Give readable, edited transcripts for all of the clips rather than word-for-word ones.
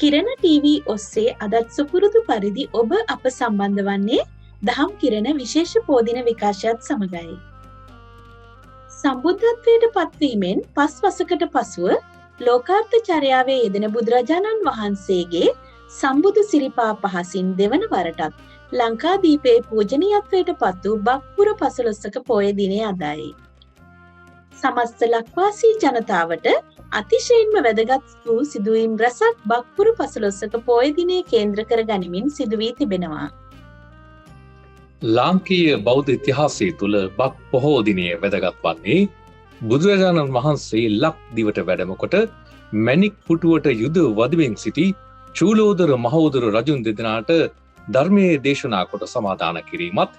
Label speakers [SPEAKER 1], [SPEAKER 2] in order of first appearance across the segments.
[SPEAKER 1] කිරණ ටීවී ඔස්සේ අදත් සුපුරුදු පරිදි ඔබ අප සම්බන්ධ වන්නේ දහම් කිරණ විශේෂ පෝදින විකාශයත් සමගයි. සම්බුද්ධත්වයට පත්වීමෙන් 5 වසරකට පසුව ලෝකාර්ථ චර්යාවේ යෙදෙන බුදුරජාණන් වහන්සේගේ සම්බුදු සිරිපා පහසින් දෙවන වරටත් ලංකාදීපයේ පූජනීයත්වයට පත් වූ බක්පුර 15ක පෝය දිනය අදයි. සමස්ත ලක්වාසී ජනතාවට අතිශයින්ම වැදගත් වූ සිදුවීම් රැසක් බක්පුර 15ක පෝය දිනය කේන්ද්‍ර කර ගනිමින් සිදු වී තිබෙනවා.
[SPEAKER 2] ලාංකීය බෞද්ධ ඉතිහාසය තුළ බක් පොහෝ දිනය වැදගත් වන්නේ බුදුරජාණන් වහන්සේ ලක්දිවට වැඩම කොට මැණික් පුටුවට යුද වදිමින් සිටි චූලෝදර මහෝදර රජුන් දෙදෙනාට ධර්මයේ දේශනා කොට සමාදාන කිරීමත්,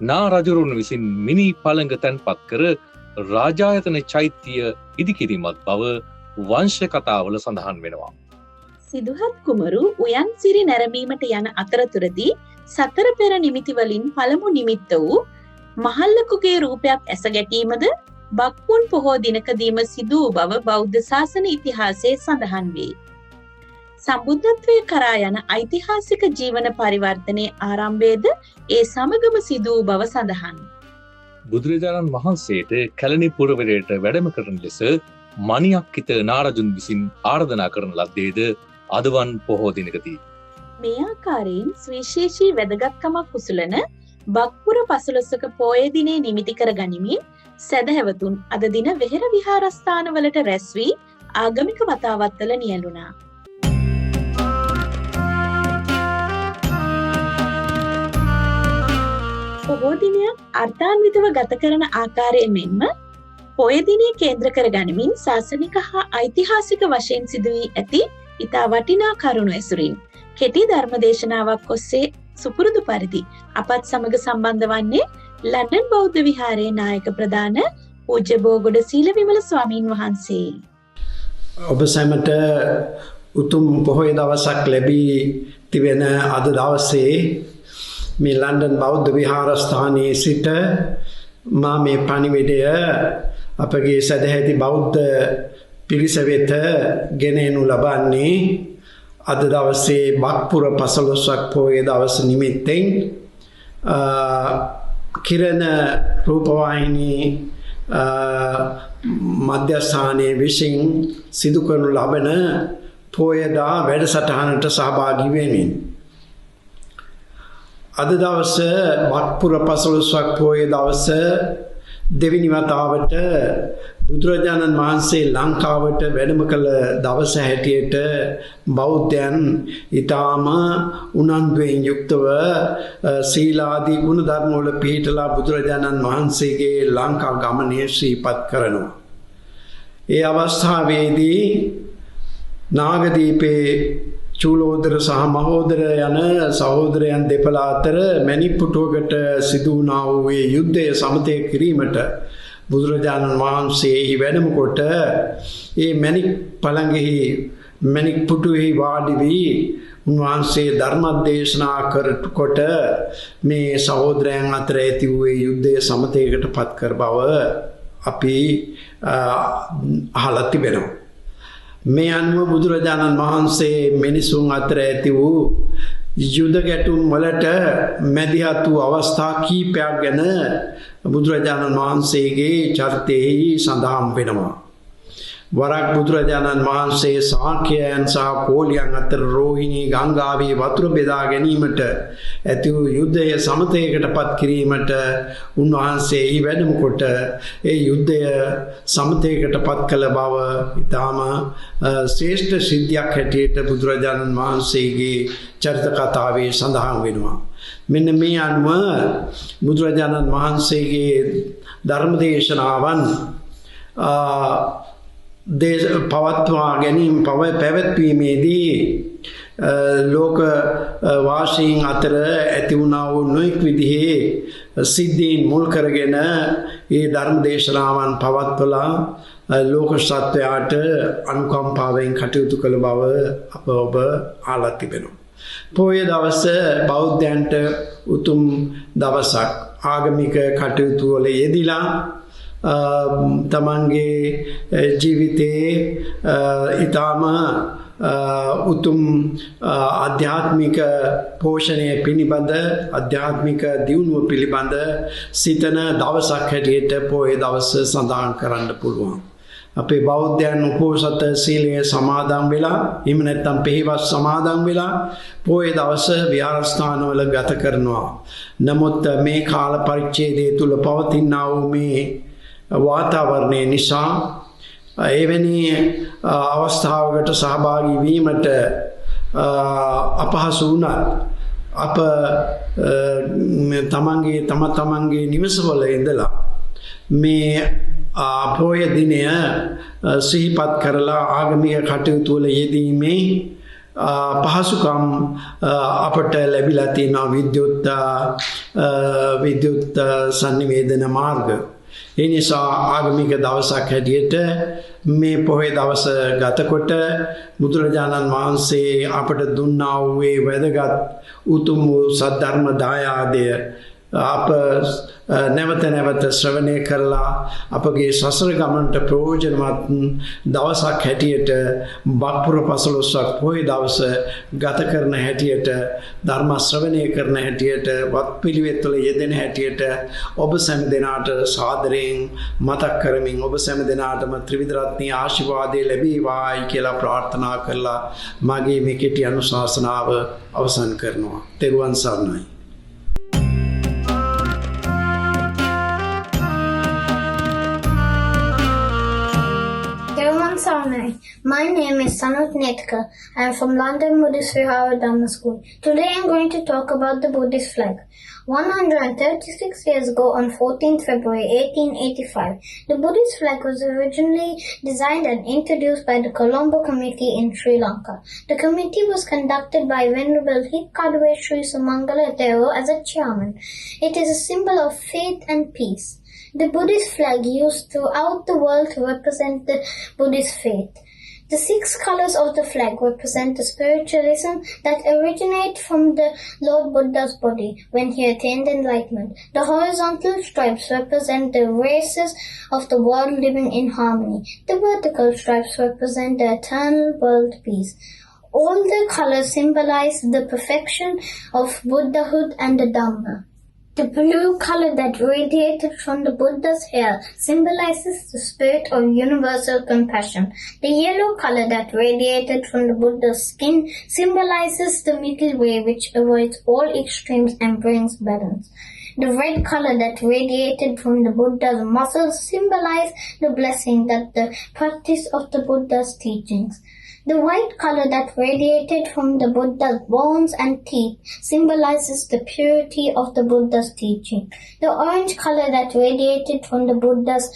[SPEAKER 2] නා රජුරුන් විසින් මිනි පළඟ තැන්පත් කර රාජායතන චෛත්‍ය ඉදිකිරීමත් බව වංශ කතාවල සඳහන් වෙනවා.
[SPEAKER 1] සිදුහත් කුමරු උයන් සිරි නැරඹීමට යන අතරතුරදී සතර පෙර නිමිති වලින් පළමු නිමිත්ත වූ මහල්ලකුගේ රූපයක් ඇස ගැටීමද බක්පුන් පොහෝ දිනකදීම සිදු වූ බව බෞද්ධ ශාසන ඉතිහාසයේ සඳහන් වේ. සම්බුද්ධත්වයේ කරා යන ඓතිහාසික ජීවන පරිවර්තනයේ ආරම්භයේද ඒ සමගම සිදු වූ බව සඳහන්.
[SPEAKER 2] බුදුරජාණන් වහන්සේට කැලණි පුරවරයට වැඩම කරන ලෙස මණියක්කිත නාරජුන් විසින් ආරාධනා කරන ලද්දේද අදවන් පොහෝ දිනකදී.
[SPEAKER 1] මේ ආකාරයෙන් සුවිශේෂී වැදගත්කමක් උසුලන බක්පුර 15ක පෝය දිනේ නිමිති කර ගනිමින් සදහැවතුන් අද දින වෙහෙර විහාරස්ථානවලට රැස් වී ආගමික වතාවත්වල නියැලුණා. පොහෝ දිනයක් අර්ථාන්විතව ගත කරන ආකාරය මෙන්ම පෝය දිනේ කේන්ද්‍ර කර ගනිමින් ශාසනික හා ඓතිහාසික වශයෙන් සිදු වී ඇති ඉතා වටිනා කරුණු ඇසුරින් කෙටි ධර්ම දේශනාවක් ඔස්සේ සුපුරුදු පරිදි අපත් සමග සම්බන්ධ වන්නේ ලන්ඩන් බෞද්ධ විහාරයේ නායක ප්‍රධාන පූජ්‍ය බෝගොඩ සීලවිමල ස්වාමීන් වහන්සේ.
[SPEAKER 3] ඔබ සැමට උතුම් පොහොය දවසක් ලැබී තිබෙන අද දවසේ මේ ලන්ඩන් බෞද්ධ විහාරස්ථානයේ සිට මා මේ පණිවිඩය අපගේ සදැහැති බෞද්ධ පිරිස වෙත ගෙන එනු ලබන්නේ අද දවසේ බක්පුර 15ක් පෝය දවස නිමිත්තෙන් කිරණ රූපවාහිනී මධ්‍යස්ථානයේ විසින් සිදු කරනු ලබන පෝයදා වැඩසටහනට සහභාගී වෙමින් අද දවස බක්පුර 15ක් පෝය දවස දෙවිනි වතාවට බුදුරජාණන් වහන්සේ ලංකාවට වැඩම කළ දවස හැටියට බෞද්ධයන් ඊටාම උනන්දුවෙන් යුක්තව සීලාදී ගුණ ධර්ම වල පිහිටලා බුදුරජාණන් වහන්සේගේ ලංකා ගමනය ශ්‍රීපත් කරනවා. ඒ අවස්ථාවේදී නාගදීපේ චූලෝදර සහ මහෝදර යන සහෝදරයන් දෙපළ අතර මැණික් පුටුවකට සිදු වුණා වූ ඒ යුද්ධය සමතය කිරීමට බුදුරජාණන් වහන්සේ වැඩම කොට ඒ මැණික් පළඟෙහි මැණික් පුටුවෙහි වාඩි වී උන්වහන්සේ ධර්මදේශනා කරකොට මේ සහෝදරයන් අතර ඇති වූ ඒ යුද්ධය සමතයකට පත් කර බව අපි අහලා තිබෙනවා. මේ අනුව බුදුරජාණන් වහන්සේ මිනිසුන් අතර ඇති වූ යුද ගැටුම් වලට මැදිහත් වූ අවස්ථා කීපයක් ගැන බුදුරජාණන් වහන්සේගේ චරිතයෙහි සඳහන් වෙනවා. වරක් බුදුරජාණන් වහන්සේ ශාක්‍යයන් සහ කෝලියන් අතර රෝහිණී ගංගාවේ වතුර බෙදා ගැනීමට ඇති වූ යුද්ධය සමතයකට පත් කිරීමට උන්වහන්සේ වැඩම කොට ඒ යුද්ධය සමතයකට පත් කළ බව ඉතාම ශ්‍රේෂ්ඨ සිද්ධියක් හැටියට බුදුරජාණන් වහන්සේගේ චරිත කතාවේ සඳහන් වෙනවා. මෙන්න මේ අනුව බුදුරජාණන් වහන්සේගේ ධර්ම දේශනාවන් පවත්වා ගැනීම පැවැත්වීමේදී ලෝක වාසීන් අතර ඇති වුණා වූ නොයෙක් විදිහේ සිද්ධීන් මුල් කරගෙන ඒ ධර්ම දේශනාවන් පවත්වලා ලෝක සත්වයාට අනුකම්පාවෙන් කටයුතු කළ බව ඔබ අහලා තිබෙනවා. පොය දවස බෞද්ධයන්ට උතුම් දවසක්. ආගමික කටයුතු වල යෙදිලා තමන්ගේ ජීවිතයේ ඊටාම උතුම් අධ්‍යාත්මික පෝෂණය පිළිබඳ අධ්‍යාත්මික දියුණුව පිළිබඳ සිතන දවසක් හැටියට පොහොය දවස සඳහන් කරන්න පුළුවන්. අපේ බෞද්ධයන් උපෝසත සීලය සමාදන් වෙලා එහෙම නැත්නම් පෙහෙවස් සමාදන් වෙලා පොහොය දවස විහාරස්ථානවල ගත කරනවා. නමුත් මේ කාල පරිච්ඡේදය තුල පවතිනා වූ මේ වාතාවරණය නිසා එවැනි අවස්ථාවකට සහභාගී වීමට අපහසු වුණත් අප තමන්ගේ නිවසවල ඉඳලා මේ පොය දිනය සිහිපත් කරලා ආගමික කටයුතු වල යෙදීමේ පහසුකම් අපට ලැබිලා තියෙනවා විද්‍යුත් සංනිවේදන මාර්ග. ඒ නිසා ආගමික දවසක් හැටියට මේ පොහොය දවස ගතකොට බුදුරජාණන් වහන්සේ අපට දුන්නා වූ වැදගත් උතුම් වූ සද්ධර්ම දායාදය අප නැවත නැවත ශ්‍රවණය කරලා අපගේ සසර ගමනට ප්‍රයෝජනවත් දවසක් හැටියට බක්පුර 15ක් පොහොය දවස ගත කරන හැටියට ධර්ම ශ්‍රවණය කරන හැටියට වත්පිළිවෙත් වල යෙදෙන හැටියට ඔබ සෑම දෙනාට සාදරයෙන් මතක් කරමින් ඔබ සෑම දෙනාටම ත්‍රිවිධ රත්නයේ ආශිර්වාදය ලැබේවායි කියලා ප්‍රාර්ථනා කරලා මගේ මේ කෙටි අනුශාසනාව අවසන් කරනවා. තෙරුවන් සරණයි.
[SPEAKER 4] My name is Sanut Netkar. I am from London Buddhist Vihara Dhamma School. Today I am going to talk about the Buddhist flag. 136 years ago, on 14th February 1885, the Buddhist flag was originally designed and introduced by the Colombo Committee in Sri Lanka. The committee was conducted by Venerable Hikkaduwe Sri Sumangala Thero as a chairman. It is a symbol of faith and peace. The Buddhist flag used throughout the world to represent the Buddhist faith. The 6 colors of the flag represent the spiritualism that originates from the Lord Buddha's body when he attained enlightenment. The horizontal stripes represent the races of the world living in harmony. The vertical stripes represent the eternal world peace. All the colors symbolize the perfection of Buddhahood and the Dhamma. The blue color that radiated from the Buddha's hair symbolizes the spirit of universal compassion. The yellow color that radiated from the Buddha's skin symbolizes the middle way, which avoids all extremes and brings balance. The red color that radiated from the Buddha's muscles symbolizes the blessing that the practice of the Buddha's teachings. The white color that radiated from the Buddha's bones and teeth symbolizes the purity of the Buddha's teaching. The orange color that radiated from the Buddha's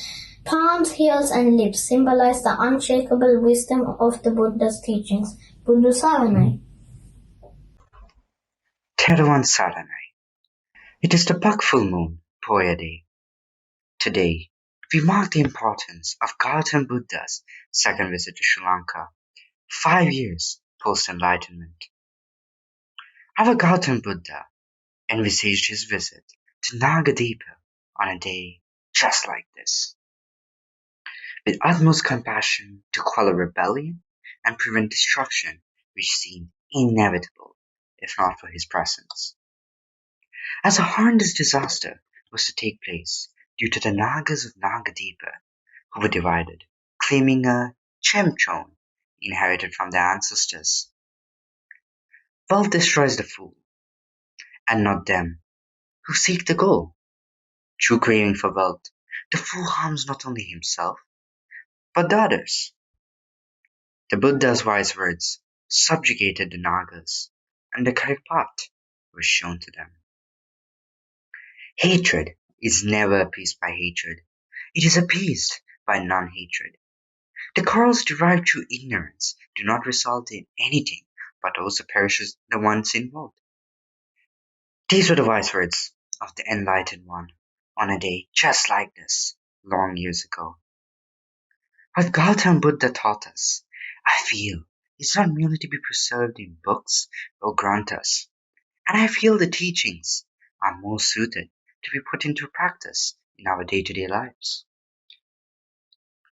[SPEAKER 4] palms, heels and lips symbolize the unshakable wisdom of the Buddha's teachings. Buddha Saranai.
[SPEAKER 5] Terawan Saranai. It is the Buck full moon, Poya Day. Today, we mark the importance of Gautam Buddha's second visit to Sri Lanka, 5 years post-enlightenment. Our Gautam Buddha envisaged his visit to Nagadeepa on a day just like this. With utmost compassion to quell a rebellion and prevent destruction which seemed inevitable if not for his presence. As a horrendous disaster was to take place due to the Nagas of Nagadeepa who were divided, claiming a chemchon inherited from their ancestors. Wealth destroys the fool, and not them who seek the goal. Through craving for wealth, the fool harms not only himself, but the others. The Buddha's wise words subjugated the Nagas, and the correct path was shown to them. Hatred is never appeased by hatred. It is appeased by non-hatred. The quarrels derived through ignorance do not result in anything but also perishes the ones involved. These were the wise words of the enlightened one on a day just like this, long years ago. What Gautam Buddha taught us, I feel, is not merely to be preserved in books or granthas, and I feel the teachings are more suited to be put into practice in our day-to-day lives.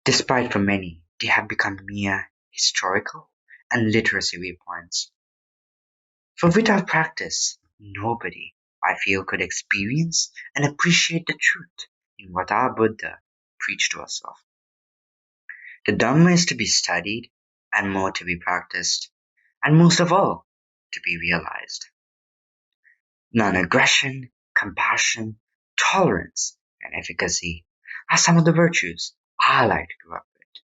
[SPEAKER 5] Despite for many, they have become mere historical and literacy viewpoints. For without practice, nobody, I feel, could experience and appreciate the truth in what our Buddha preached to us of. The Dhamma is to be studied and more to be practiced, and most of all, to be realized. Non-aggression, compassion, tolerance, and efficacy are some of the virtues I like to grow up with.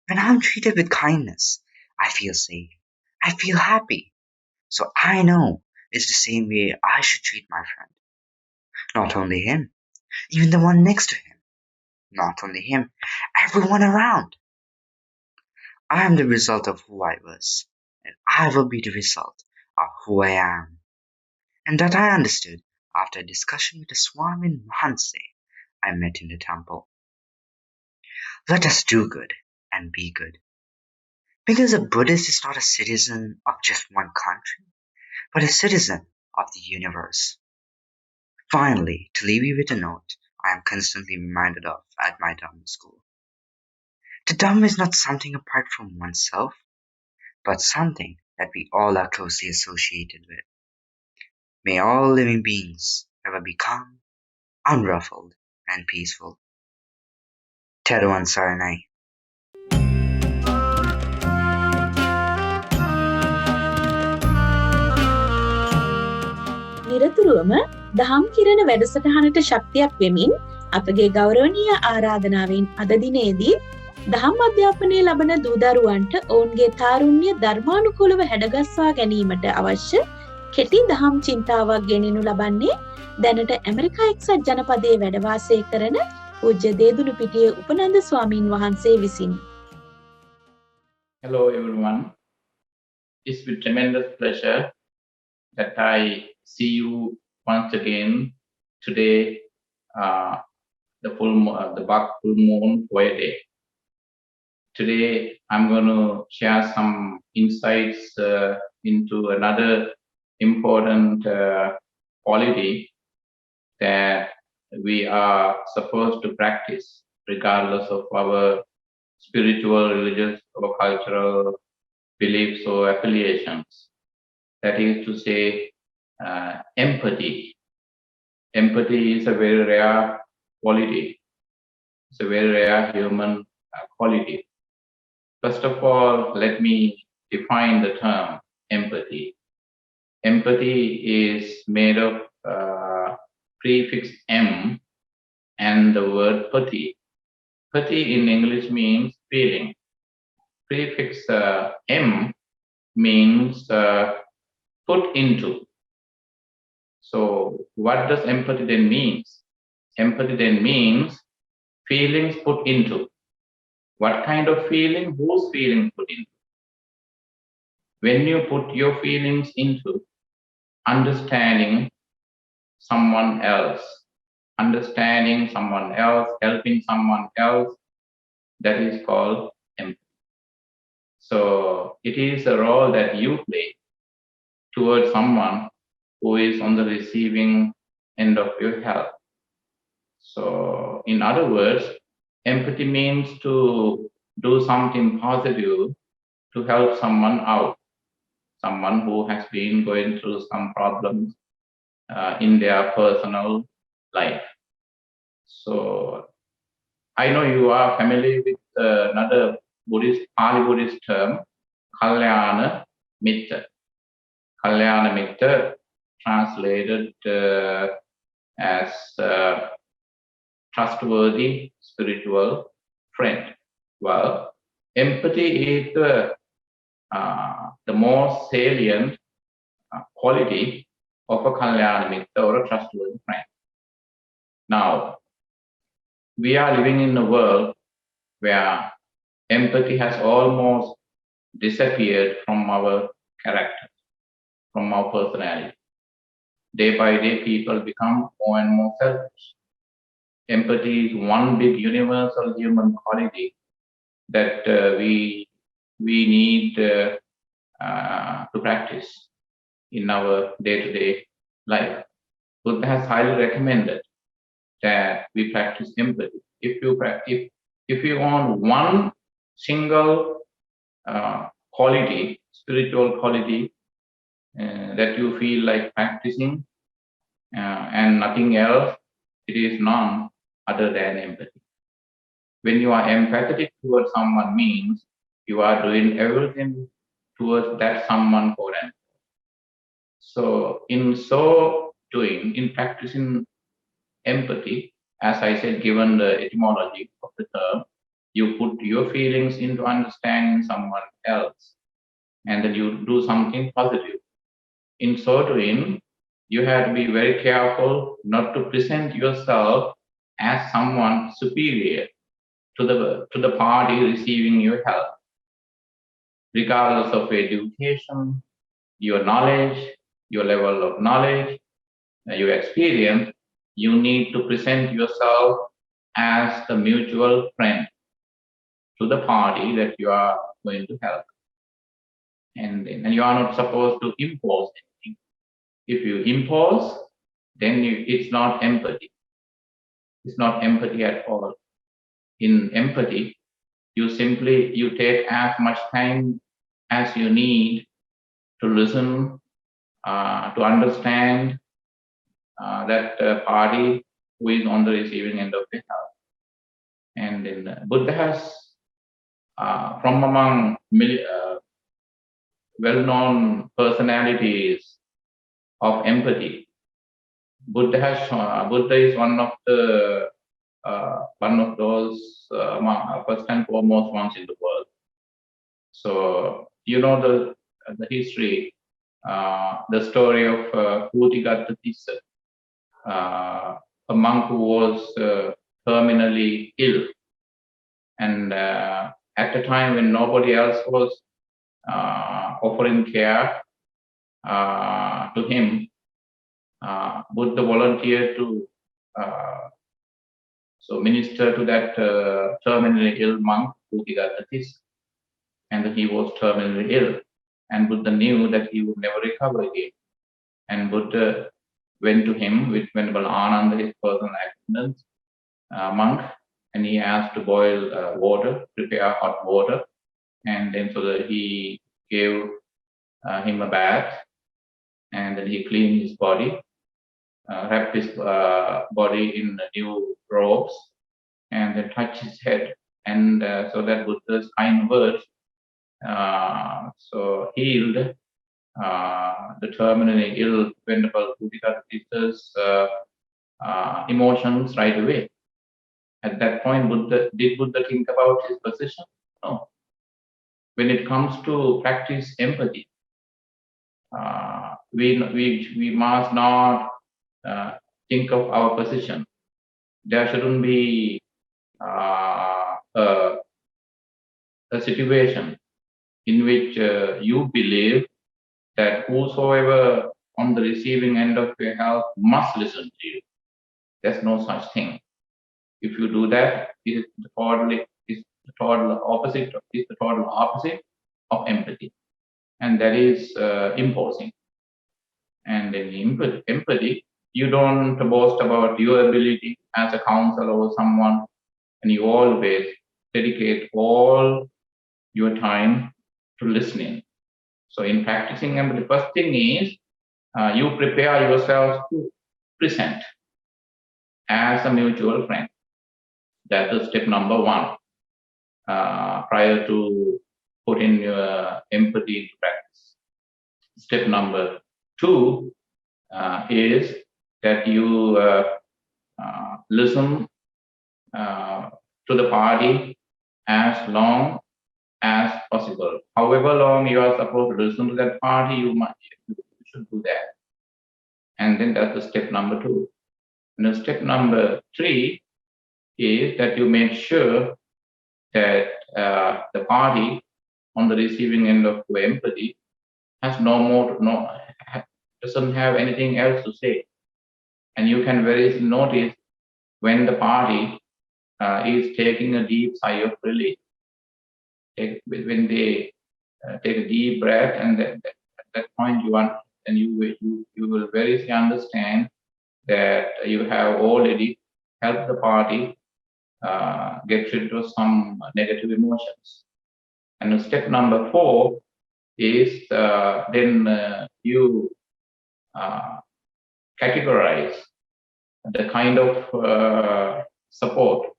[SPEAKER 5] When I'm treated with kindness, I feel safe. I feel happy. So I know it's the same way I should treat my friend. Not only him, even the one next to him. Not only him, everyone around. I am the result of who I was, and I will be the result of who I am. And that I understood after a discussion with the Swamin Mahanse I met in the temple. Let us do good and be good. Because a Buddhist is not a citizen of just one country, but a citizen of the universe. Finally, to leave you with a note I am constantly reminded of at my Dhamma school. The Dhamma is not something apart from oneself, but something that we all are closely associated with. May all living beings ever be calm, unruffled, and peaceful. Teruvan Saranai.
[SPEAKER 1] නිරතුරුවම දහම් කිරණ වැඩසටහනට ශක්තියක් වෙමින් අපගේ ගෞරවනීය ආරාධනාවෙන් අද දිනේදී දහම් අධ්‍යාපනය ලබන දූදරුවන්ට ඔවුන්ගේ තාරුණ්‍ය ධර්මානුකූලව හැඩගස්වා ගැනීමට අවශ්‍ය කෙටි දහම් චින්තාවක් ගෙනෙනු ලබන්නේ දැනට ඇමරිකා එක්සත් ජනපදයේ වැඩ වාසය කරන පූජ්‍ය දේදුණුපිටිය උපනන්ද ස්වාමීන් වහන්සේ විසිනි.
[SPEAKER 6] Hello everyone. It's with tremendous pleasure that I see you once again today, the Bak full moon Poya Day. Today I'm going to share some insights into another important quality that we are supposed to practice regardless of our spiritual, religious, or cultural beliefs or affiliations. That is to say, empathy. Empathy is a very rare quality. It's a very rare human quality. First of all, let me define the term empathy. Empathy is made of prefix M and the word pati. Pati in English means feeling. Prefix M means put into. So what does empathy then mean? Empathy then means feelings put into. What kind of feeling? Whose feelings put into? When you put your feelings into understanding someone else, helping someone else, that is called empathy. So it is a role that you play towards someone who is on the receiving end of your help. So in other words, empathy means to do something positive to help someone out, someone who has been going through some problems in their personal life. So I know you are familiar with another Pali Buddhist term, Kalyana Mitta. Kalyana Mitta translated as trustworthy spiritual friend. Well, empathy is the most salient quality of a Kalyana Mitta or a trustworthy friend. Now, we are living in a world where empathy has almost disappeared from our character, from our personality. Day by day, people become more and more selfish. Empathy is one big universal human quality that we need to practice in our day-to-day life. Buddha has highly recommended that we practice empathy. If you want one single quality, spiritual quality that you feel like practicing and nothing else, it is none other than empathy. When you are empathetic towards someone means you are doing everything towards that someone for them. So in so doing, in practicing empathy, as I said, given the etymology of the term, you put your feelings into understanding someone else, and then you do something positive. In so doing, you have to be very careful not to present yourself as someone superior to the party receiving your help, regardless of education, your knowledge, your level of knowledge, your experience. You need to present yourself as the mutual friend to the party that you are going to help. And you are not supposed to impose anything. If you impose, then it's not empathy. It's not empathy at all. In empathy, you take as much time as you need to listen, to understand that party who is on the receiving end of the help. And then Buddha has, from among well-known personalities of empathy, Buddha is one of those first and foremost ones in the world. So you know the history, the story of Putigatta Tissa, a monk who was terminally ill, and at the time when nobody else was offering care to him, Buddha volunteered to minister to that terminally ill monk, Putigatta Tissa, and he was terminally ill, and Buddha knew that he would never recover again, and Buddha went to him with Venerable Ananda, his personal attendant monk, and he asked to boil water, prepare hot water, and then so that he gave him a bath, and then he cleaned his body, wrapped his body in new robes, and then touched his head, and so that Buddha's kind words healed the terminally ill Venerable Putigatta Tissa's emotions right away. At that point, did Buddha think about his position? No. When it comes to practice empathy, we must not think of our position. There shouldn't be a situation in which you believe that whosoever on the receiving end of your help must listen to you. There's no such thing. If you do that, it's the total opposite of empathy, and that is imposing. And in empathy, you don't boast about your ability as a counselor or someone, and you always dedicate all your time to listening. So in practicing empathy, the first thing is you prepare yourself to present as a mutual friend. That is step number one, prior to putting your empathy into practice. Step number two is that you listen to the party as long as possible. However long you are supposed to listen to that party, you should do that. And then that's the step number two. And the step number three is that you make sure that the party on the receiving end of your empathy has doesn't have anything else to say. And you can very easily notice when the party is taking a deep sigh of relief. When they take a deep breath, and at that point you will very easily understand that you have already helped the party get rid of some negative emotions. And step number four is then you categorize the kind of support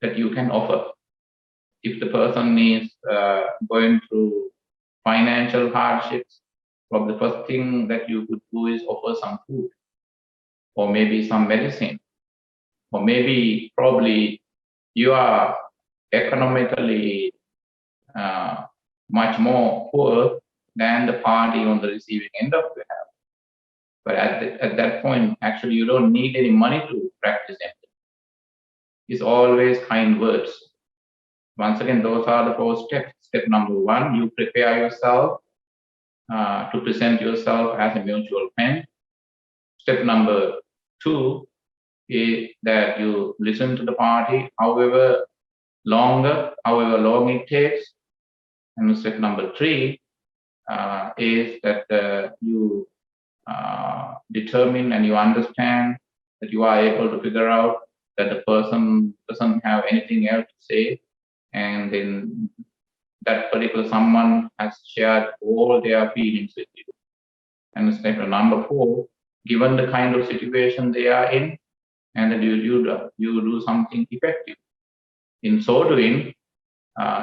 [SPEAKER 6] that you can offer. If the person is going through financial hardships, probably the first thing that you could do is offer some food, or maybe some medicine, or maybe probably you are economically much more poor than the party on the receiving end of the help. But at that point, actually, you don't need any money to practice empathy. It's always kind words. Once again, those are the 4 steps. Step number 1, you prepare yourself to present yourself as a mutual friend. Step number 2 is that you listen to the party, however long it takes. And step number 3 is that you determine and you understand that you are able to figure out that the person doesn't have anything else to say, and then that particular someone has shared all their feelings with you. And step number 4, given the kind of situation they are in, and then you do something effective. In so doing,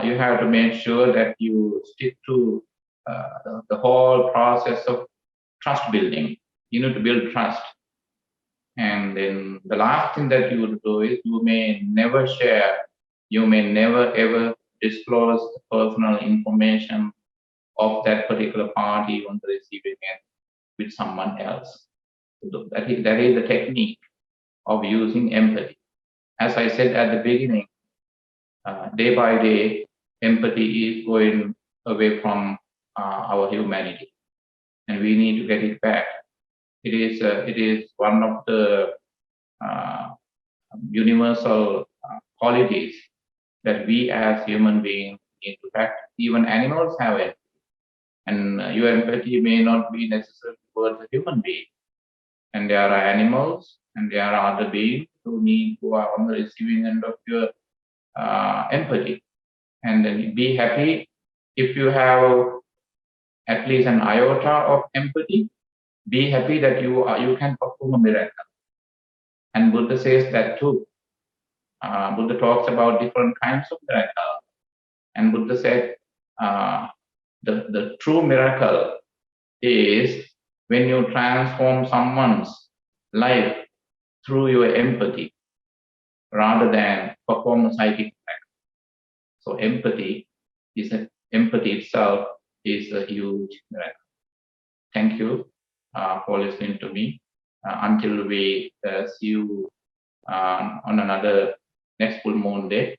[SPEAKER 6] you have to make sure that you stick to the whole process of trust building. You need to build trust. And then the last thing that you would do is you may never ever disclose the personal information of that particular party on the receiving end with someone else. So that is the technique of using empathy. As I said at the beginning, day by day, empathy is going away from our humanity, and we need to get it back. It is one of the universal qualities that we as human beings need to practice. Even animals have empathy, and your empathy may not be necessary towards a human being. And there are animals and there are other beings who are on the receiving end of your empathy. And then be happy if you have at least an iota of empathy. Be happy that you can perform a miracle. And Buddha says that too. Buddha talks about different kinds of miracles. And Buddha said the true miracle is when you transform someone's life through your empathy rather than perform a psychic act. So empathy itself is a huge miracle. Thank you for listening to me. Until we see you on another next full moon day,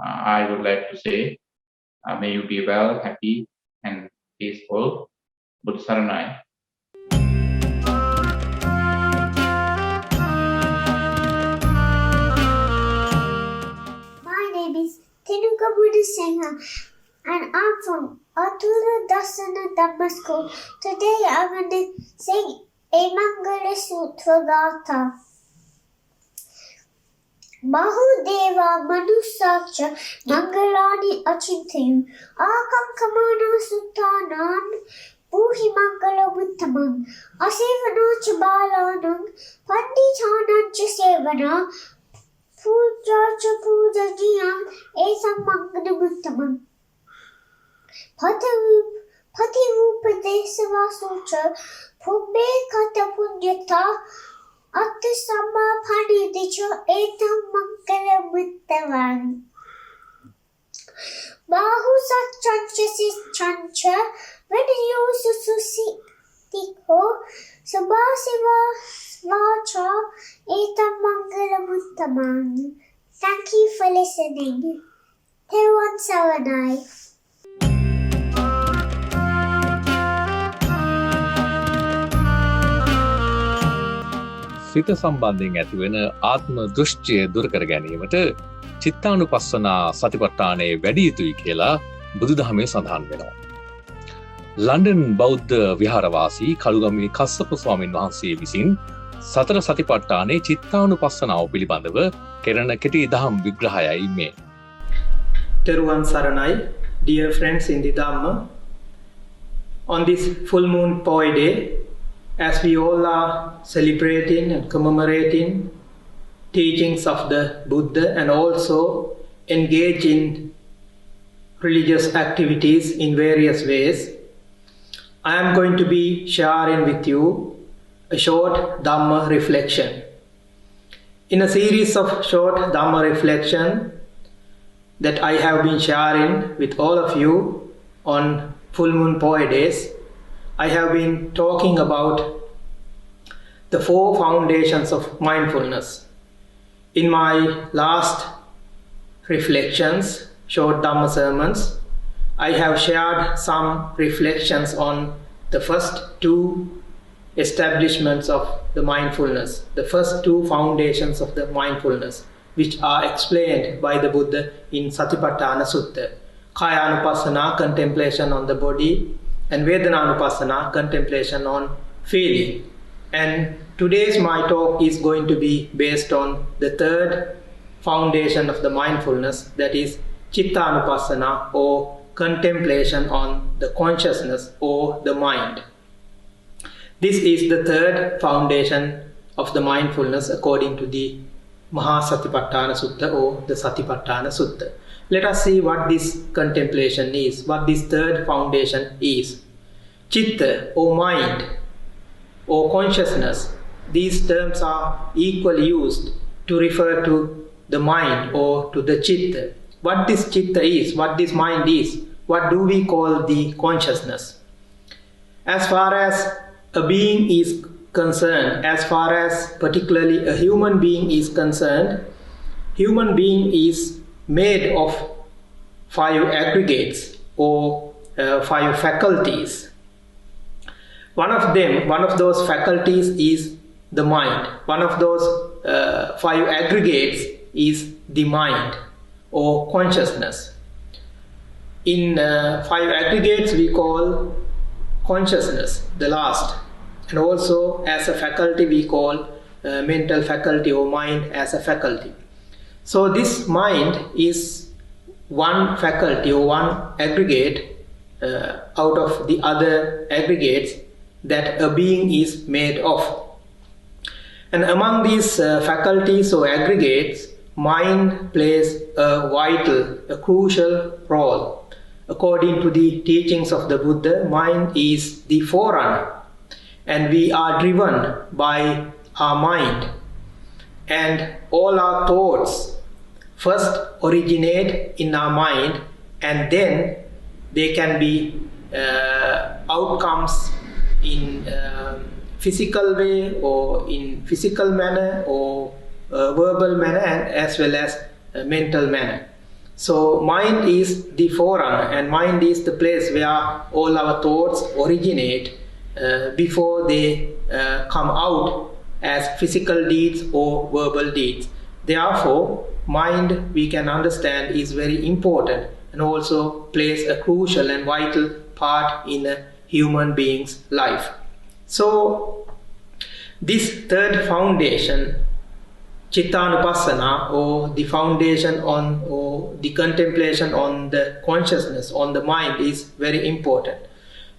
[SPEAKER 6] I would like to say, may you be well, happy, and peaceful. Buddha Saranai.
[SPEAKER 7] My name is Tenuka Buddha Singha, and I'm from Atura Dasana Dhamma School. Today I'm going to sing a Mangala Sutra Gatha. Bahudeva Manusacha Mangalani Achintayam Akankamana Sutanan Buhi Mangala Buttaman Asevana Chabalanam Panditanan Chasevana Puja Chapuja Jiyam Esam Mangala Buttaman Patirupadesava Sutra Pumbe Kata Punyata Attasama Panedicha Etam Mangala Buttaman Bahu Satchancha Sischancha Vedio Sususitiko Sabasiva Svacha Etam Mangala Buttaman. Thank you for listening. Teruvan Saranai.
[SPEAKER 2] සිත සම්බන්ධයෙන් ඇතිවෙන ආත්ම දෘෂ්ටිය දුරු කර ගැනීමට චිත්තානුපස්සනා සතිපට්ඨානයේ වැඩි යුතුයි කියලා බුදුදහමේ සඳහන් වෙනවා. ලන්ඩන් බෞද්ධ විහාරවාසී කළුගමේ කස්සප ස්වාමීන් වහන්සේ විසින් සතර සතිපට්ඨානයේ චිත්තානුපස්සනාව පිළිබඳව කෙරෙන කෙටි දහම් විග්‍රහයයි මේ.
[SPEAKER 8] Teruvan Saranai, dear friends in the Dhamma, on this full moon Poi day, as we all are celebrating and commemorating teachings of the Buddha and also engage in religious activities in various ways, I am going to be sharing with you a short Dhamma reflection. In a series of short Dhamma reflection that I have been sharing with all of you on full moon Poi days, I have been talking about the 4 foundations of mindfulness. In my last reflections, short Dhamma sermons, I have shared some reflections on the first 2 establishments of the mindfulness, the first 2 foundations of the mindfulness, which are explained by the Buddha in Satipatthana Sutta. Kayanupassana, contemplation on the body, and Vedananupassana, contemplation on feeling. And today's my talk is going to be based on the 3rd foundation of the mindfulness, that is Chittanupassana, or contemplation on the consciousness or the mind. This is the 3rd foundation of the mindfulness according to the Mahasatipatthana Sutta or the Satipatthana Sutta. Let us see what this contemplation is, what this 3rd foundation is. Chitta or mind or consciousness, these terms are equally used to refer to the mind or to the chitta. What this chitta is, what this mind is, what do we call the consciousness? As far as a being is concerned, as far as particularly a human being is concerned, human being is made of 5 aggregates or 5 faculties. One of those faculties is the mind. One of those 5 aggregates is the mind or consciousness. In 5 aggregates we call consciousness the last, and also as a faculty we call mental faculty or mind as a faculty. So this mind is one faculty or one aggregate out of the other aggregates that a being is made of. And among these faculties or aggregates, mind plays a vital, a crucial role. According to the teachings of the Buddha, mind is the forerunner, and we are driven by our mind. And all our thoughts first originate in our mind, and then they can be outcomes in physical way or in physical manner or verbal manner, and as well as mental manner. So mind is the forerunner, and mind is the place where all our thoughts originate before they come out as physical deeds or verbal deeds. Therefore, mind, we can understand, is very important and also plays a crucial and vital part in a human being's life. So this 3rd foundation, Chittanupassana, or the foundation on or the contemplation on the consciousness, on the mind, is very important.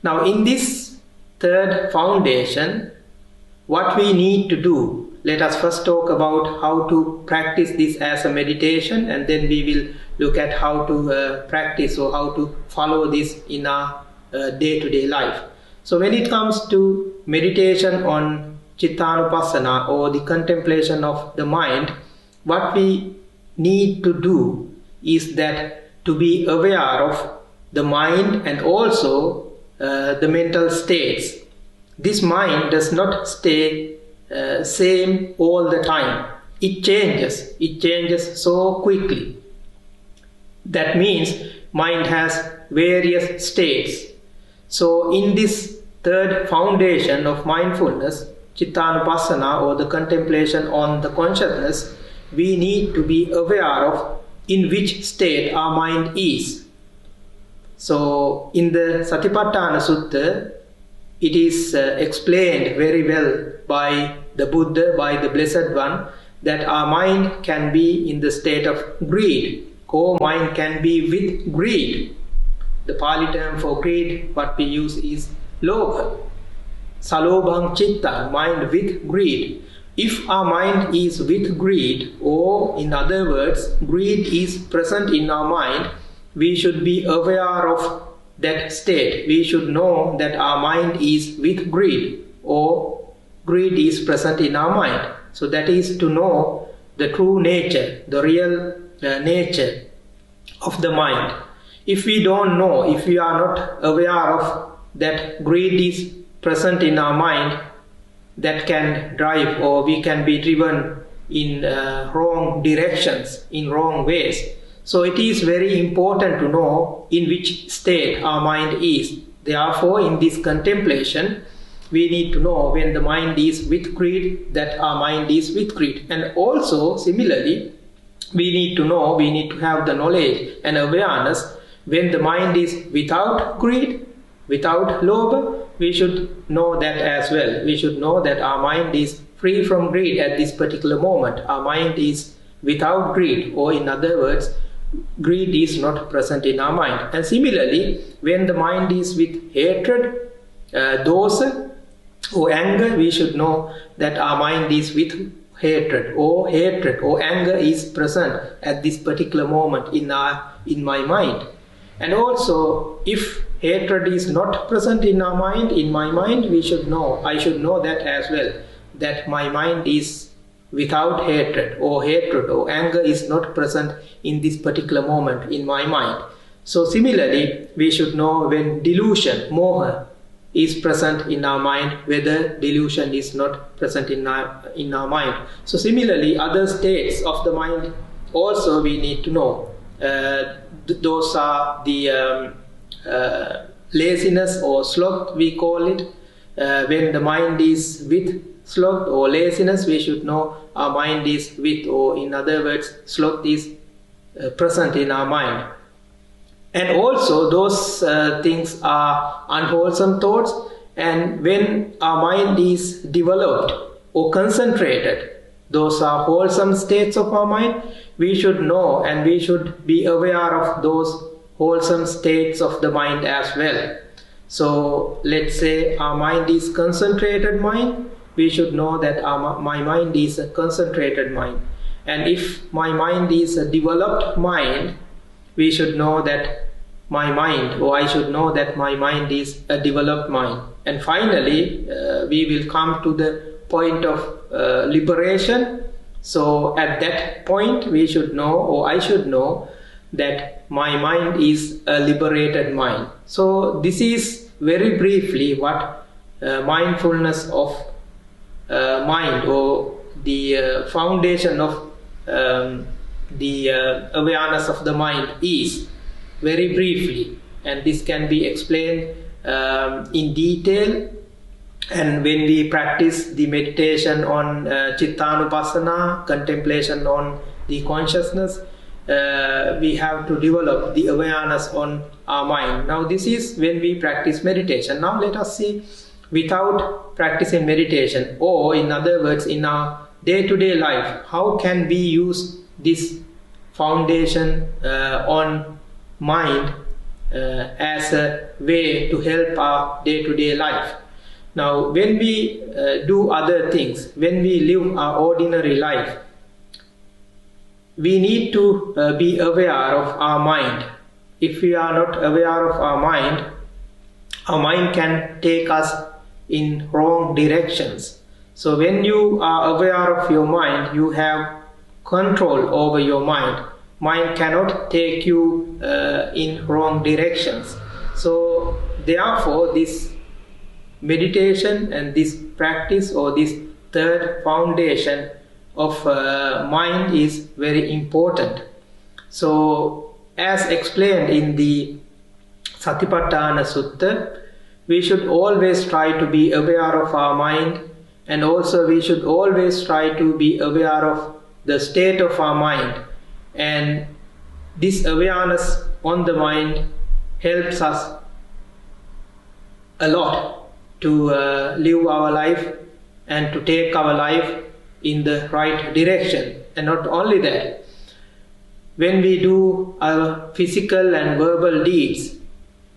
[SPEAKER 8] Now in this 3rd foundation, what we need to do, let us first talk about how to practice this as a meditation, and then we will look at how to practice or how to follow this in our day-to-day life. So when it comes to meditation on Chittanupassana or the contemplation of the mind, what we need to do is that to be aware of the mind and also the mental states. This mind does not stay same all the time. It changes so quickly. That means mind has various states. So in this 3rd foundation of mindfulness, Chittanupassana, or the contemplation on the consciousness, we need to be aware of in which state our mind is. So in the Satipatthana Sutta, it is explained very well by the Buddha, by the Blessed One, that our mind can be in the state of greed, or mind can be with greed. The Pali term for greed, what we use is lobha, salobhang chitta, mind with greed. If our mind is with greed, or in other words, greed is present in our mind, we should be aware of that state. We should know that our mind is with greed, or greed is present in our mind. So that is to know the true nature, the real nature of the mind. If we don't know, if we are not aware of that greed is present in our mind, that can drive, or we can be driven in wrong directions, in wrong ways. So it is very important to know in which state our mind is. Therefore, in this contemplation, we need to know when the mind is with greed, that our mind is with greed. And also, similarly, we need to know, we need to have the knowledge and awareness when the mind is without greed, without lobha. We should know that as well. We should know that our mind is free from greed at this particular moment. Our mind is without greed, or in other words, greed is not present in our mind. And similarly, when the mind is with hatred, dosa, or anger, we should know that our mind is with hatred or anger is present at this particular moment in my mind. And also, if hatred is not present in our mind, in my mind, I should know that as well, that my mind is without hatred or anger is not present in this particular moment in my mind. So similarly, we should know when delusion, moha, is present in our mind, whether delusion is not present in our mind. So similarly, other states of the mind also we need to know. Those are the laziness or sloth, we call it. When the mind is with sloth or laziness, we should know our mind is with, or in other words, sloth is present in our mind. And also those things are unwholesome thoughts, and when our mind is developed or concentrated, those are wholesome states of our mind. We should know and we should be aware of those wholesome states of the mind as well. So let's say our mind is concentrated mind, we should know that my mind is a concentrated mind. And if my mind is a developed mind, we should know that my mind, or I should know that my mind is a developed mind. And finally, we will come to the point of liberation. So at that point, we should know, or I should know, that my mind is a liberated mind. So this is very briefly what mindfulness of mind, or the foundation of the awareness of the mind is, very briefly. And this can be explained in detail. And when we practice the meditation on Chittanupassana, contemplation on the consciousness, we have to develop the awareness on our mind. Now this is when we practice meditation. Now let us see, without practicing meditation, or in other words, in our day-to-day life, how can we use this foundation on mind as a way to help our day-to-day life. Now, when we do other things, when we live our ordinary life, we need to be aware of our mind. If we are not aware of our mind can take us in wrong directions. So when you are aware of your mind, you have control over your mind. Mind cannot take you in wrong directions. So therefore, this meditation and this practice, or this third foundation of mind, is very important. So as explained in the Satipatthana Sutta, we should always try to be aware of our mind, and also we should always try to be aware of the state of our mind. And this awareness on the mind helps us a lot to live our life and to take our life in the right direction. And not only that, when we do our physical and verbal deeds,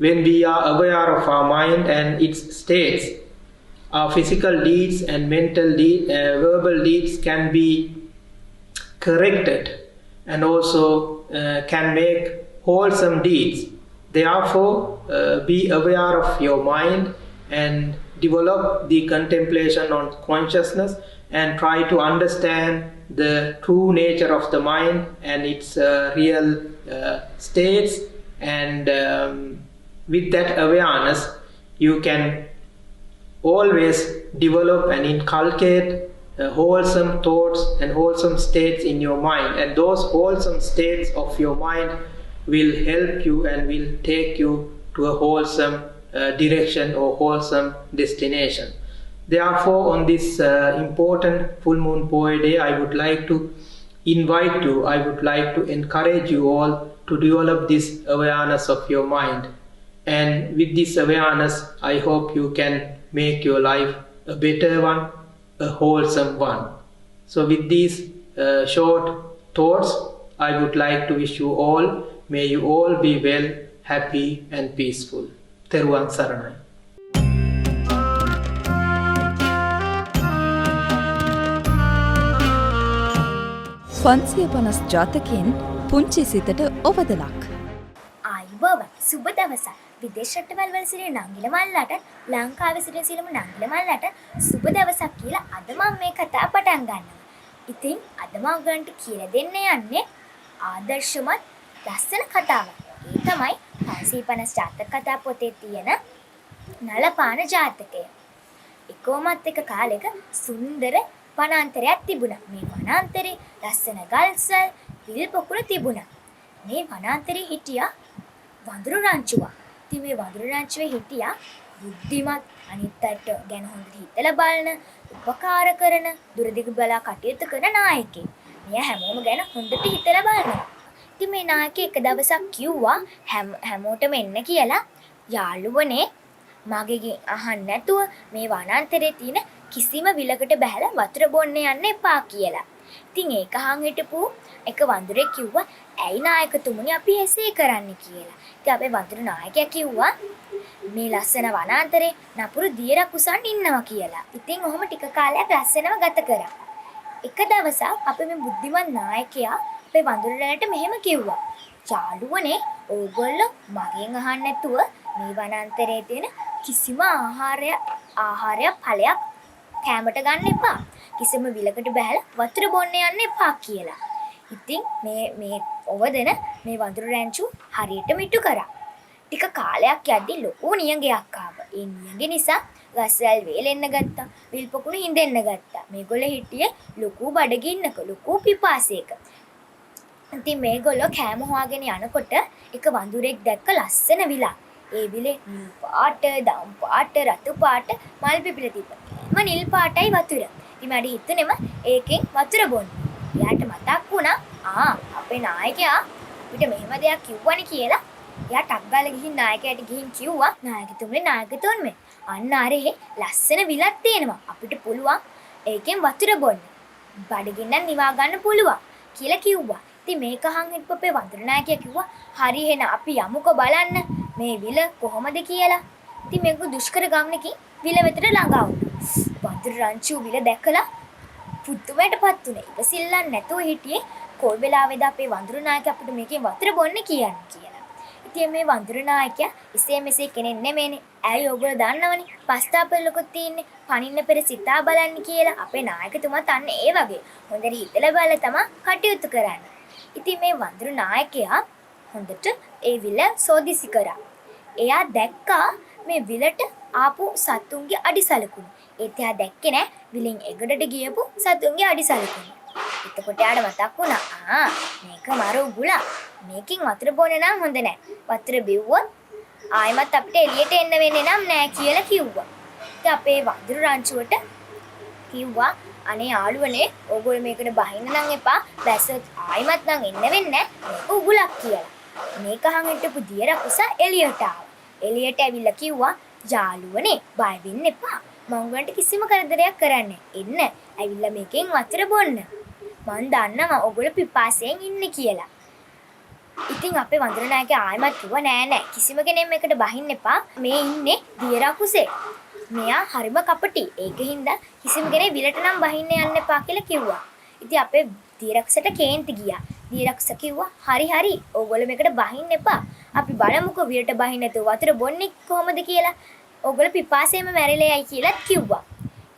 [SPEAKER 8] when we are aware of our mind and its states, our physical deeds and mental verbal deeds can be corrected and also can make wholesome deeds. Therefore, be aware of your mind and develop the contemplation on consciousness and try to understand the true nature of the mind and its real states. And with that awareness, you can always develop and inculcate wholesome thoughts and wholesome states in your mind, and those wholesome states of your mind will help you and will take you to a wholesome direction or wholesome destination. Therefore, on this important full moon Poya day, I would like to invite you, I would like to encourage you all to develop this awareness of your mind. And with this awareness, I hope you can make your life a better one, a wholesome one. So with these short thoughts, I would like to wish you all, may you all be well, happy and peaceful. Teruwan Saranai.
[SPEAKER 9] ෆන්සිය පනස් ජාතකයෙන් පුංචි සිතට ඔබදලක්.
[SPEAKER 10] ආයුබෝවන් සුබ දවසක්. විදේශ රටවල් වල සිටින නංගිල මල්ලාට ලංකාවේ සිටින සියලුම නංගිල මල්ලාට සුබ දවසක් කියලා අද මම මේ කතාව පටන් ගන්නවා. ඉතින් අද මම ඔයගලන්ට කියලා දෙන්න යන්නේ ආදර්ශමත් ලස්සන කතාවක්. ඒ තමයි 550 ජාතක කතා පොතේ තියෙන නලපාන ජාතකය. එකොමත් එක කාලෙක සුන්දර වනාන්තරයක් තිබුණා. මේ වනාන්තරේ ලස්සන ගල්සල්, විල් පොකුරු තිබුණා. මේ වනාන්තරේ හිටියා වඳුරු රංචුවක්. ඉතින් මේ වඳුරු රංචුවේ හිටියා බුද්ධිමත්, අනිත් අයට ගැන හොඳට හිතලා බලන, උපකාර කරන, දුරදිග බලා කටයුතු කරන නායකයෙක්. මෙයා හැමෝම ගැන හොඳට හිතලා බලනවා. ඉතින් මේ නායකයා එක දවසක් කිව්වා හැමෝටම එන්න කියලා. යාළුවනේ මගේ අහන්න නැතුව මේ වනාන්තරේ තියෙන කිසිම විලකට බහැලා වතුර බොන්න යන්න එපා කියලා. ඉතින් ඒක අහන් හිටපු එක වඳුරෙක් කිව්වා ඇයි නායකතුමනි අපි එසේ කරන්නේ කියලා. ඉතින් අපේ වඳුරු නායකයා කිව්වා මේ ලස්සන වනාන්තරේ නපුරු දියරක් උසන් ඉන්නවා කියලා. ඉතින් ඔහොම ටික කාලයක් ලස්සනව ගත කරා. එක දවසක් අපේ මේ බුද්ධිමත් නායකයා අපේ වඳුරලට මෙහෙම කිව්වා. යාළුවනේ ඕගොල්ලෝ මගෙන් අහන්න නැතුව මේ වනාන්තරයේ තියෙන කිසිම ආහාරයක් ඵලයක් කැමට ගන්න එපා. කිසිම විලකට බහැලා වතුර බොන්න යන්න එපා කියලා. ඉතින් මේ ඔවදන මේ වඳුරු රැංචු හරියට මිටු කරා. ටික කාලයක් යද්දි ලොකු නියඟයක් ආවා. ඒ නියඟ නිසා ගස්වැල් වේලෙන්න ගත්තා. විල් පොකුණු හින්දෙන්න ගත්තා. මේගොල්ලෝ හිටියේ ලොකු බඩගින්නක, ලොකු පිපාසයක. ඉතින් මේගොල්ලෝ කෑම හොයාගෙන යනකොට එක වඳුරෙක් දැක්ක ලස්සන විලක්. ඒ විලේ නිල් පාට, දම් පාට, රතු පාට මල් පිපිලා තිබ්බා. නිල් පාටයි වතුර. ඉතින් මට හිතුනේම ඒකෙන් වතුර බොන්න. එයාට මතක් වුණා අපේ නායකයා අපිට මෙහෙම දෙයක් කිව්වනේ කියලා. එයා ටක් ගාලා ගිහින් නායකයාට ගිහින් කිව්වා නායකතුමනි අන්න අරේ ලස්සන විලක් තියෙනවා. අපිට පුළුවන් ඒකෙන් වතුර බොන්න. බඩගින්න නිවා ගන්න පුළුවන් කියලා කිව්වා. ඉතින් මේක අහන් හිටපු අපේ වඳුරු නායකයා කිව්වා හරි එහෙනම් අපි යමුකෝ බලන්න මේ විල කොහොමද කියලා. ඉතින් මේක දුෂ්කර ගමනකින් විල වෙතට ළඟා වුණා. වඳුරු රංචු විල දැකලා පුදුමයටපත් වුණා. ඉවසිල්ලක් නැතුව හිටියේ කොයි වෙලාවෙද අපේ වඳුරු නායකයා අපිට මේකෙන් වතුර බොන්න කියන්නේ කියලා. ඉතින් මේ වඳුරු නායකයා එසේ මෙසේ කෙනෙක් නෙමෙයිනේ. ඇයි ඔයගොල්ලෝ දන්නවනේ පස්තාපෙල්ලකුත් තියෙන්නේ පනින්න පෙර සිතා බලන්න කියලා. අපේ නායකතුමාත් අන්න ඒ වගේ හොඳට හිතලා බලලා තමයි කටයුතු කරන්නේ. ඉතින් මේ වඳුරු නායකයා හොඳට ඒ විල සෝදිසි කරා. එයා දැක්කා මේ විලට ආපු සතුන්ගේ අඩිසලකුණු. ඒත් එයා දැක්කේ නෑ විලෙන් එගොඩට ගියපු සතුන්ගේ අඩිසලකුණු. එතකොට එයාට මතක් වුණා මේක මර උගුලා. මේකෙන් වතුර බොන්න නම් හොඳ නෑ. වතුර බිව්වොත් ආයෙමත් අපිට එළියට එන්න වෙන්නේ නම් නෑ කියලා කිව්වා. ඉතින් අපේ වඳුරු රංචුවට කිව්වා අනේ යාළුවනේ ඕගොල්ලෝ මේකට බහින්න නම් එපා. බැස්සොත් ආයෙමත් නම් එන්න වෙන්නේ නෑ. මේක උගුලක් කියලා. මේක අහන් හිටපු දියර කුස එළියට ආවා. එළියට ඇවිල්ලා කිව්වා යාළුවනේ බය වෙන්න එපා. මම උගන්ට කිසිම කරදරයක් කරන්නේ එන්න. ඇවිල්ලා මේකෙන් වතුර බොන්න. මං දන්නවා ඔයගොල්ලෝ පිපාසයෙන් ඉන්නේ කියලා. ඉතින් අපේ වඳුරනායකයා ආයෙමත් කිව්වා නෑ කිසිම කෙනෙක් මේකට බහින්න එපා. මේ ඉන්නේ දියරා කුසේ. මෙයා හරිම කපටි. ඒකින්ද කිසිම කෙනෙක් විලට නම් බහින්න යන්න එපා කියලා කිව්වා. ඉතින් අපේ දියරක්ෂට කේන්ති ගියා. දියරක්ෂ කිව්වා හරි ඕගොල්ලෝ මේකට බහින්න එපා. අපි බලමුකෝ විලට බහින්න නැතුව වතුර බොන්නේ කොහොමද කියලා. ඕගොල්ලෝ පිපාසයෙන්ම මැරිලා යයි කියලා කිව්වා.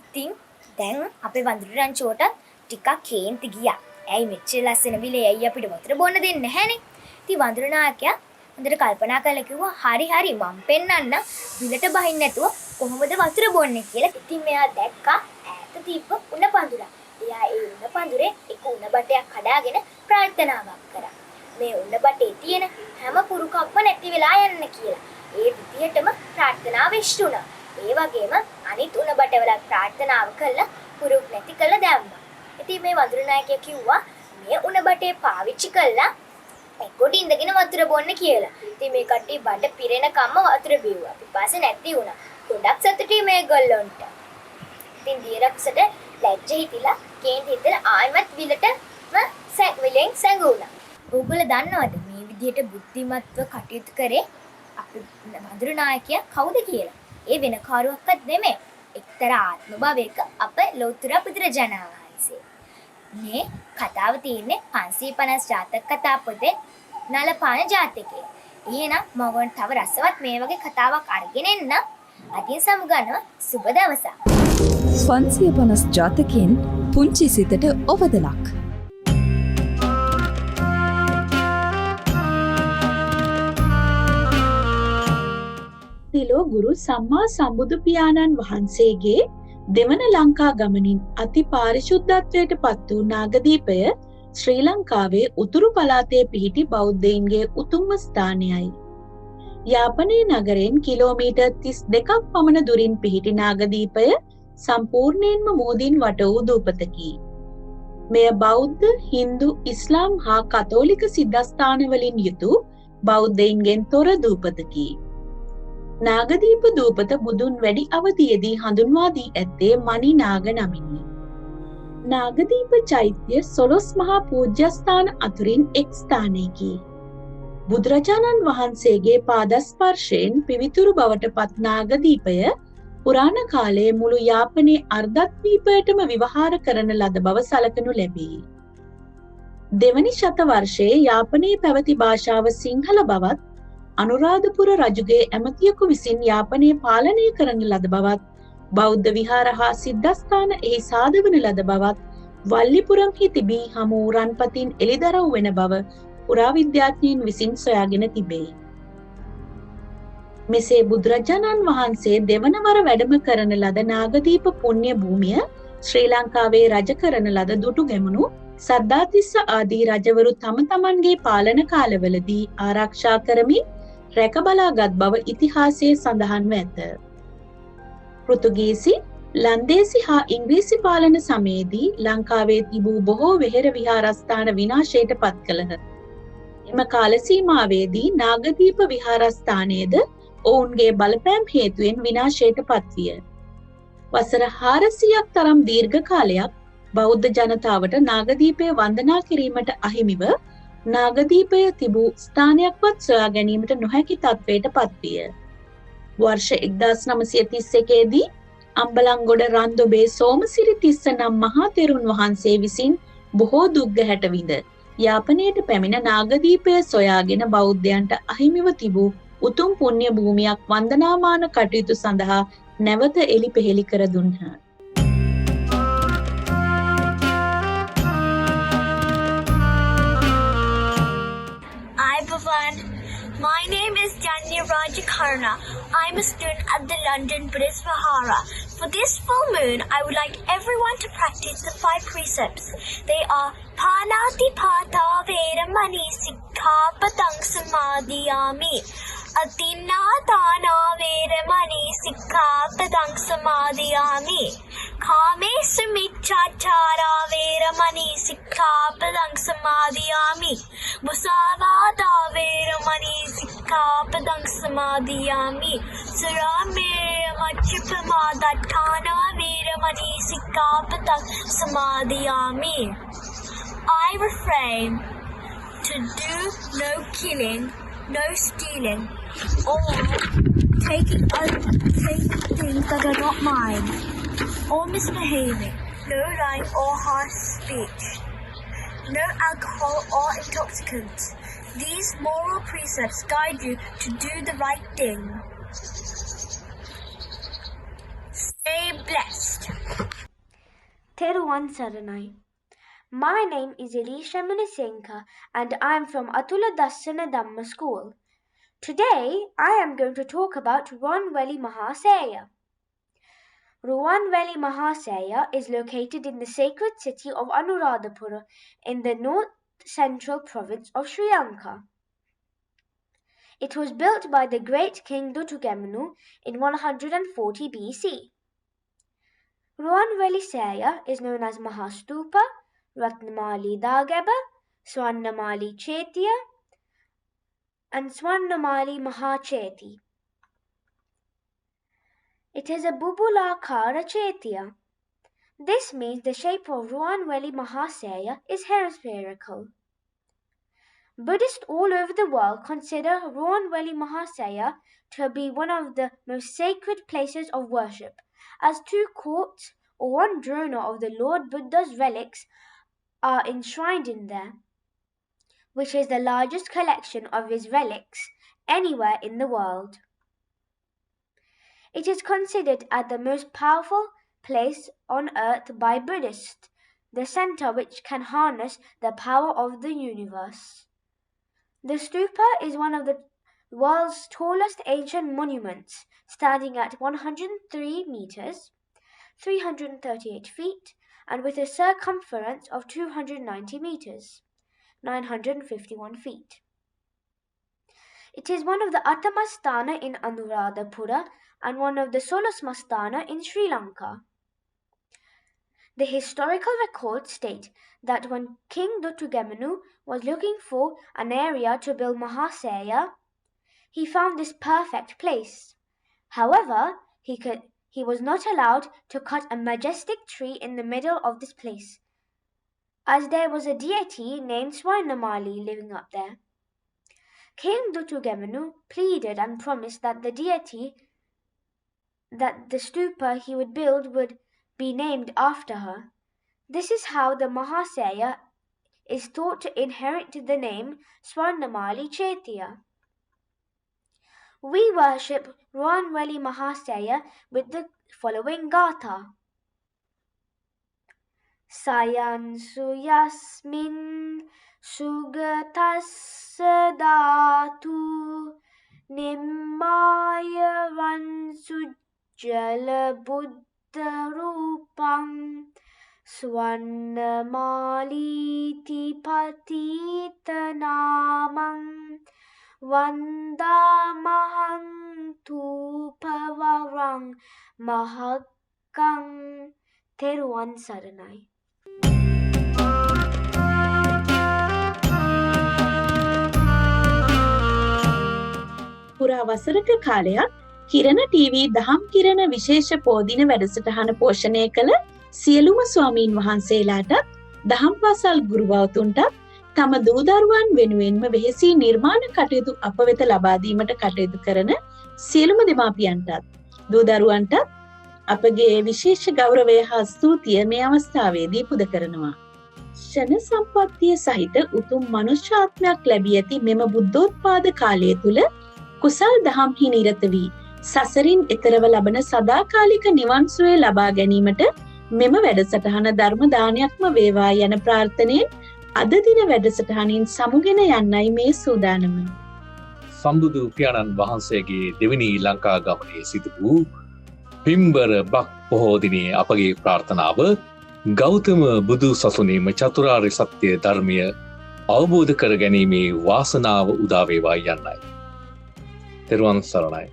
[SPEAKER 10] ඉතින් දැන් අපේ වඳුරන්චෝට ටිකක් කේන්ති ගියා. ඇයි මෙච්චර ලස්සන විලේ ඇයි අපිට වතුර බොන්න දෙන්නේ නැහනේ. ඉතින් වඳුරනායකයා හොඳට කල්පනා කරලා කිව්වා හරි මම පෙන්නන්න විලට බහින්න නැතුව කොහොමද වතුර බොන්නේ කියලා. ඉතින් මෙයා දැක්කා ඈත තිබ්බ උණ පඳුරක්. එයා ඒ උණ පඳුරේ එක උණ බටයක් කඩාගෙන ප්‍රාර්ථනාවක් කරා. මේ උණ බටේ තියෙන හැම පුරුකක්ම නැති වෙලා යන්න කියලා. ඒ විදිහටම ප්‍රාර්ථනාව ඉෂ්ට වුණා. ඒ වගේම අනිත් උණ බටවල ප්‍රාර්ථනාව කළා පුරුක් නැති කළා දැම්මා. ඉතින් මේ වඳුරනායකයා කිව්වා මේ උණ බටේ පාවිච්චි කළා එක්කොට ඉඳගෙන වතුර බොන්න කියලා. ඉතින් මේ කට්ටිය බඩ පිරෙනකම්ම වතුර බිව්වා. පිපාස නැති වුණා. ගොඩක් සතුටුයි මේගොල්ලොන්ට. ඉතින් දියරක්ෂට ලැජ්ජ හිතිලා කේන්ති හිතලා ආයෙමත් විලටම විලෙන් සැඟුණා. ඕගොල්ලෝ දන්නවද මේ විදිහට බුද්ධිමත්ව කටයුතු කරේ අපේ වඳුරනායකයා කවුද කියලා? ඒ වෙන කාරුවක්වත් නෙමෙයි. එක්තරා ආත්ම භවයක අප ලෞතර බුදුරජාණන් වහන්සේ. මේ කතාව තියෙන්නේ 550 ජාතක කතා පොතේ නලපාන ජාතකයේ. එහෙනම් මම තව රසවත් මේ වගේ කතාවක් අරගෙන එන්න. අදින් සමුගන්නවා සුබ දවසක්.
[SPEAKER 9] 550 ජාතකයෙන් පුංචි සිතට ඔබදලක්.
[SPEAKER 1] තිලෝ ගුරු සම්මා සම්බුදු පියාණන් වහන්සේගේ දෙවන ලංකා ගමනින් අති පාරිශුද්ධත්වයට පත් වූ නාගදීපය ශ්‍රී ලංකාවේ උතුරු පළාතේ පිහිටි බෞද්ධයින්ගේ උතුම්ම ස්ථානයයි. යාපනයේ නගරයෙන් කිලෝමීටර් 32ක් පමණ දුරින් පිහිටි නාගදීපය සම්පූර්ණයෙන්ම මුහුදින් වට වූ දූපතකි. මෙය බෞද්ධ, හින්දු, ඉස්ලාම් හා කතෝලික සිද්ධාස්ථානවලින් යුතු බෞද්ධයින්ගෙන් තොර දූපතකි. නාගදීප දූපත බුදුන් වැඩි අවධියේදී හඳුන්වා දී ඇත්තේ මණි නාග නමිනි. නාගදීප චෛත්‍ය 12 මහා පූජ්‍යස්ථාන අතුරින් එක් ස්ථානයකි. බුදුරජාණන් වහන්සේගේ පාදස්පර්ශයෙන් පිවිතුරු බවට පත් නාගදීපය පුරාණ කාලයේ මුළු යාපනයේ අර්ධද්වීපයටම විවහාර කරන ලද බව සලකනු ලැබේ. දෙවනි ශත වර්ෂයේ යාපනයේ පැවති භාෂාව සිංහල බවත් අනුරාධපුර රජුගේ ඇමතියෙකු විසින් යාපනය පාලනය කරන ලද බවත් බෞද්ධ විහාර හා සිද්ධස්ථාන එහි සාදවන ලද බවත් වල්ලිපුරම්හි තිබී හමු රන්පතින් එළිදරව් වෙන බව පුරාවිද්‍යාඥයින් විසින් සොයාගෙන තිබේ. මෙසේ බුදුරජාණන් වහන්සේ දෙවනවර වැඩම කරන ලද නාගදීප පුණ්‍ය භූමිය ශ්‍රී ලංකාවේ රජ කරන ලද දුටුගැමුණු සද්ධාතිස්ස ආදී රජවරු තම තමන්ගේ පාලන කාලවලදී ආරක්ෂා කරමින් රැකබලාගත් බව ඉතිහාසයේ සඳහන්ව ඇත. පෘතුගීසි, ලන්දේසි හා ඉංග්‍රීසි පාලන සමයේදී ලංකාවේ තිබූ බොහෝ වෙහෙර විහාරස්ථාන විනාශයට පත් කළහ. එම කාල සීමාවේදී නාගදීප විහාරස්ථානයේද ඔවුන්ගේ බලපෑම් හේතුවෙන් විනාශයට පත්විය. වසර 400ක් තරම් දීර්ඝ කාලයක් බෞද්ධ ජනතාවට නාගදීපය වන්දනා කිරීමට අහිමිව නාගදීපය තිබූ ස්ථානයක්වත් සොයා ගැනීමට නොහැකි තත්වයට පත්විය. වර්ෂ 1931 දී අම්බලන්ගොඩ රන්දොබේ සෝමසිරි තිස්ස නම් මහා තෙරුන් වහන්සේ විසින් බොහෝ දුක්ගැහැට විඳ යාපනයට පැමිණ නාගදීපය සොයාගෙන බෞද්ධයන්ට අහිමිව තිබූ උතුම් පුණ්‍ය භූමියක් වන්දනාමාන කටයුතු සඳහා නැවත එළිපෙහෙළි කර දුන්හ.
[SPEAKER 11] My name is Janya Rajakarna. I'm a student at the London Buddhist Vihara. For this full moon, I would like everyone to practice the 5 precepts. They are Panatipata Vedamani Sikkhapadang Samadhiyami. Atinadana Vedamani Sikkhapadang Samadhiyami. Kamesu Michachara Vedamani Sikkhapadang Samadhiyami. Musavada Vedamani Sikkhapadang Samadhiyami. Saramaya Machipamadhatthana Vedamani Sikkhapadang Samadhiyami. I refrain to do no killing, no stealing, or taking things that are not mine, or misbehaving, no lying or harsh speech, no alcohol or intoxicants. These moral precepts guide you to do the right thing. Stay blessed.
[SPEAKER 12] Teruvan Saranai. My name is Elisha Munisenka and I am from Atula Dassana Dhamma School. Today I am going to talk about Ruwanvelli Mahaseya. Ruwanvelli Mahaseya is located in the sacred city of Anuradhapura in the north-central province of Sri Lanka. It was built by the great King Dutugamanu in 140 BC. Ruwanvelli Seya is known as Mahastupa, Ratnamali Dageba, Swannamali Chaitya, and Swannamali Mahacheti. It is a Bubulakara Chaitya. This means the shape of Ruwanvelli Mahaseya is hemispherical. Buddhists all over the world consider Ruwanvelli Mahaseya to be one of the most sacred places of worship, as 2 quarts or 1 drona of the Lord Buddha's relics are enshrined in there, which is the largest collection of his relics anywhere in the world. It is considered as the most powerful place on earth by Buddhists, the center which can harness the power of the universe. The stupa is one of the world's tallest ancient monuments, standing at 103 meters, 338 feet, and with a circumference of 290 meters, 951 feet. It is one of the Attamastana in Anuradhapura and one of the Solasmastana in Sri Lanka. The historical records state that when King Dutugamanu was looking for an area to build Mahaseya, he found this perfect place. However, he was not allowed to cut a majestic tree in the middle of this place, as there was a deity named Swannamali living up there. King Dutugamanu pleaded and promised that the stupa he would build would be named after her. This is how the Mahaseya is thought to inherit the name Swannamali Chaitya. We worship Ruwanvelli Mahaseya with the following Gatha. Sayansu yasmin sugatassa dhatu nimmaya vansu jala buddha rupam swannamaliti patita namam vandamaham tupavarang mahakang. Teruvan Saranai.
[SPEAKER 1] පුරා වසරක කාලයක් කිරණ TV දහම් කිරණ විශේෂ පෝදින වැඩසටහන පෝෂණය කළ සියලුම ස්වාමීන් වහන්සේලාටත් දහම් පාසල් ගුරුවරුන්ටත් තම දූ දරුවන් වෙනුවෙන්ම වෙහෙසී නිර්මාණ කටයුතු අප වෙත ලබා දීමට කටයුතු කරන සියලුම දෙමාපියන්ටත් දූ දරුවන්ටත් අපගේ විශේෂ ගෞරවය හා ස්තුතිය මේ අවස්ථාවේදී පුද කරනවා. ශන සම්පත්තිය සහිත උතුම් මනුෂ්‍යාත්මයක් ලැබී ඇති මෙම බුද්ධෝත්පාද කාලය තුල කුසල් දහම්හි නිරත වී සසරින් එතරව ලබන සදාකාලික නිවන් සුවය ලබා ගැනීමට මෙම වැඩසටහන ධර්ම දානයක්ම වේවා යන ප්‍රාර්ථනාවෙන් අද දින වැඩසටහනින් සමුගෙන යන්නයි මේ සූදානම.
[SPEAKER 2] සම්බුදු පියාණන් වහන්සේගේ දෙවෙනි ලංකා ගමනේ සිදු වූ පිම්බර බක් පොහෝ දිනේ අපගේ ප්‍රාර්ථනාව ගෞතම බුදු සසුනේම චතුරාර්ය සත්‍ය ධර්මය අවබෝධ කර ගැනීමේ වාසනාව උදා වේවා යන්නයි. තෙරුවන් සරණයි.